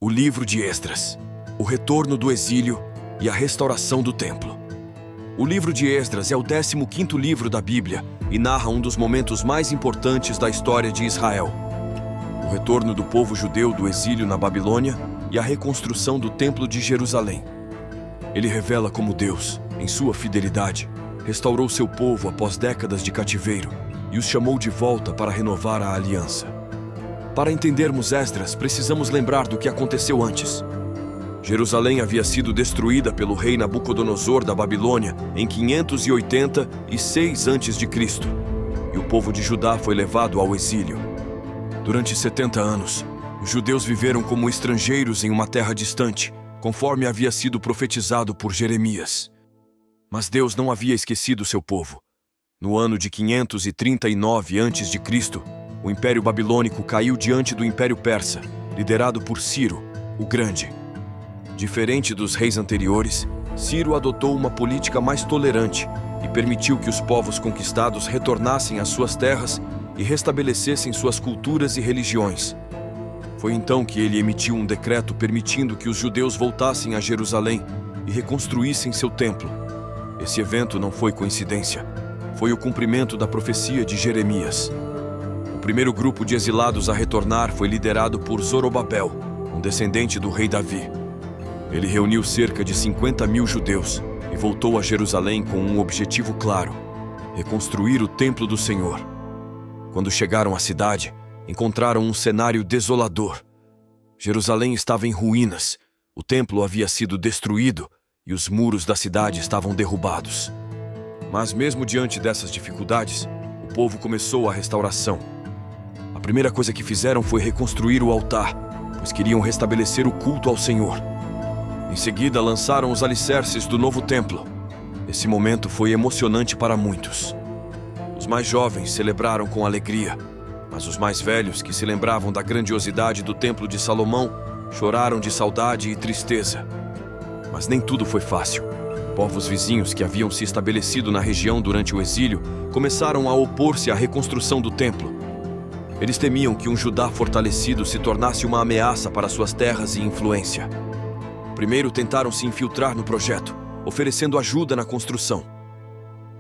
O livro de Esdras, o retorno do exílio e a restauração do templo. O livro de Esdras é o 15º livro da Bíblia e narra um dos momentos mais importantes da história de Israel. O retorno do povo judeu do exílio na Babilônia e a reconstrução do Templo de Jerusalém. Ele revela como Deus, em sua fidelidade, restaurou seu povo após décadas de cativeiro e os chamou de volta para renovar a aliança. Para entendermos Esdras, precisamos lembrar do que aconteceu antes. Jerusalém havia sido destruída pelo rei Nabucodonosor da Babilônia em 586 a.C. e o povo de Judá foi levado ao exílio. Durante 70 anos, os judeus viveram como estrangeiros em uma terra distante, conforme havia sido profetizado por Jeremias. Mas Deus não havia esquecido seu povo. No ano de 539 a.C., o Império Babilônico caiu diante do Império Persa, liderado por Ciro, o Grande. Diferente dos reis anteriores, Ciro adotou uma política mais tolerante e permitiu que os povos conquistados retornassem às suas terras e restabelecessem suas culturas e religiões. Foi então que ele emitiu um decreto permitindo que os judeus voltassem a Jerusalém e reconstruíssem seu templo. Esse evento não foi coincidência. Foi o cumprimento da profecia de Jeremias. O primeiro grupo de exilados a retornar foi liderado por Zorobabel, um descendente do rei Davi. Ele reuniu cerca de 50.000 judeus e voltou a Jerusalém com um objetivo claro: reconstruir o templo do Senhor. Quando chegaram à cidade, encontraram um cenário desolador. Jerusalém estava em ruínas, o templo havia sido destruído e os muros da cidade estavam derrubados. Mas mesmo diante dessas dificuldades, o povo começou a restauração. A primeira coisa que fizeram foi reconstruir o altar, pois queriam restabelecer o culto ao Senhor. Em seguida, lançaram os alicerces do novo templo. Esse momento foi emocionante para muitos. Os mais jovens celebraram com alegria, mas os mais velhos, que se lembravam da grandiosidade do Templo de Salomão, choraram de saudade e tristeza. Mas nem tudo foi fácil. Povos vizinhos que haviam se estabelecido na região durante o exílio começaram a opor-se à reconstrução do templo. Eles temiam que um Judá fortalecido se tornasse uma ameaça para suas terras e influência. Primeiro tentaram se infiltrar no projeto, oferecendo ajuda na construção.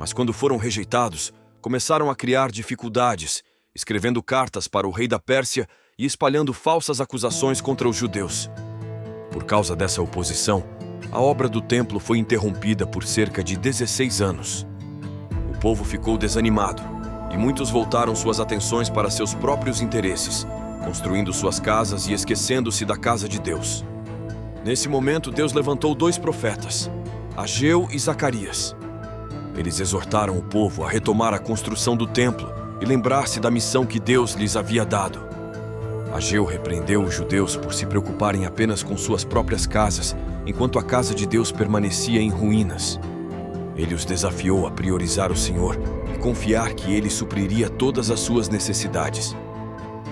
Mas quando foram rejeitados, começaram a criar dificuldades, escrevendo cartas para o rei da Pérsia e espalhando falsas acusações contra os judeus. Por causa dessa oposição, a obra do templo foi interrompida por cerca de 16 anos. O povo ficou desanimado e muitos voltaram suas atenções para seus próprios interesses, construindo suas casas e esquecendo-se da casa de Deus. Nesse momento, Deus levantou 2 profetas, Ageu e Zacarias. Eles exortaram o povo a retomar a construção do templo e lembrar-se da missão que Deus lhes havia dado. Ageu repreendeu os judeus por se preocuparem apenas com suas próprias casas, enquanto a casa de Deus permanecia em ruínas. Ele os desafiou a priorizar o Senhor e confiar que Ele supriria todas as suas necessidades.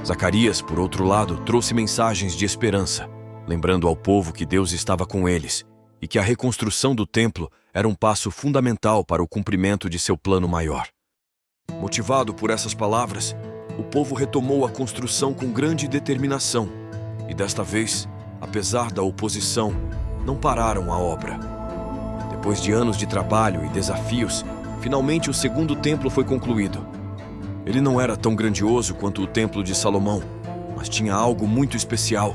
Zacarias, por outro lado, trouxe mensagens de esperança, lembrando ao povo que Deus estava com eles e que a reconstrução do templo era um passo fundamental para o cumprimento de seu plano maior. Motivado por essas palavras, o povo retomou a construção com grande determinação e, desta vez, apesar da oposição, não pararam a obra. Depois de anos de trabalho e desafios, finalmente o segundo templo foi concluído. Ele não era tão grandioso quanto o Templo de Salomão, mas tinha algo muito especial.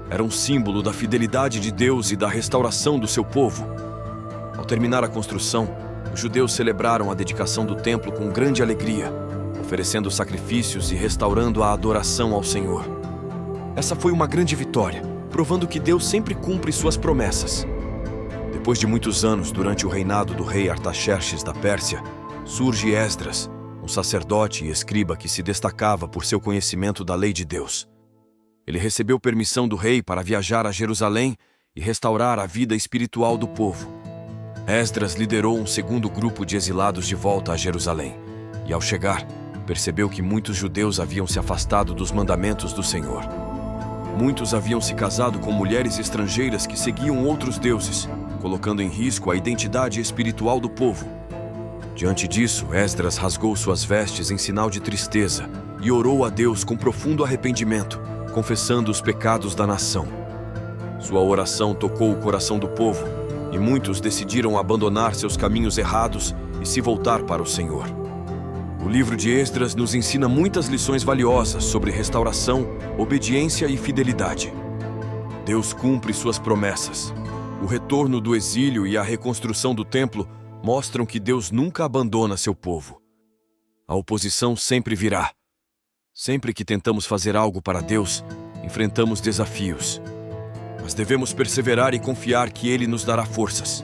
Era um símbolo da fidelidade de Deus e da restauração do seu povo. Ao terminar a construção, os judeus celebraram a dedicação do templo com grande alegria, oferecendo sacrifícios e restaurando a adoração ao Senhor. Essa foi uma grande vitória, provando que Deus sempre cumpre suas promessas. Depois de muitos anos, durante o reinado do rei Artaxerxes da Pérsia, surge Esdras, um sacerdote e escriba que se destacava por seu conhecimento da lei de Deus. Ele recebeu permissão do rei para viajar a Jerusalém e restaurar a vida espiritual do povo. Esdras liderou um segundo grupo de exilados de volta a Jerusalém e, ao chegar, percebeu que muitos judeus haviam se afastado dos mandamentos do Senhor. Muitos haviam se casado com mulheres estrangeiras que seguiam outros deuses, colocando em risco a identidade espiritual do povo. Diante disso, Esdras rasgou suas vestes em sinal de tristeza e orou a Deus com profundo arrependimento, confessando os pecados da nação. Sua oração tocou o coração do povo e muitos decidiram abandonar seus caminhos errados e se voltar para o Senhor. O livro de Esdras nos ensina muitas lições valiosas sobre restauração, obediência e fidelidade. Deus cumpre suas promessas. O retorno do exílio e a reconstrução do templo mostram que Deus nunca abandona seu povo. A oposição sempre virá. Sempre que tentamos fazer algo para Deus, enfrentamos desafios. Mas devemos perseverar e confiar que Ele nos dará forças.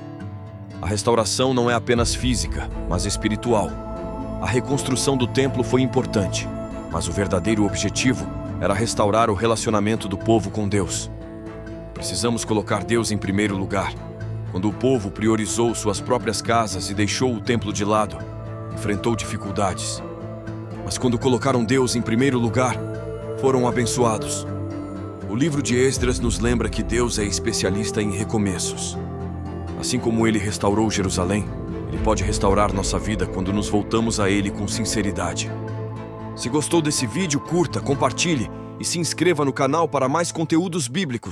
A restauração não é apenas física, mas espiritual. A reconstrução do templo foi importante, mas o verdadeiro objetivo era restaurar o relacionamento do povo com Deus. Precisamos colocar Deus em primeiro lugar. Quando o povo priorizou suas próprias casas e deixou o templo de lado, enfrentou dificuldades. Mas quando colocaram Deus em primeiro lugar, foram abençoados. O livro de Esdras nos lembra que Deus é especialista em recomeços. Assim como Ele restaurou Jerusalém, Ele pode restaurar nossa vida quando nos voltamos a Ele com sinceridade. Se gostou desse vídeo, curta, compartilhe e se inscreva no canal para mais conteúdos bíblicos.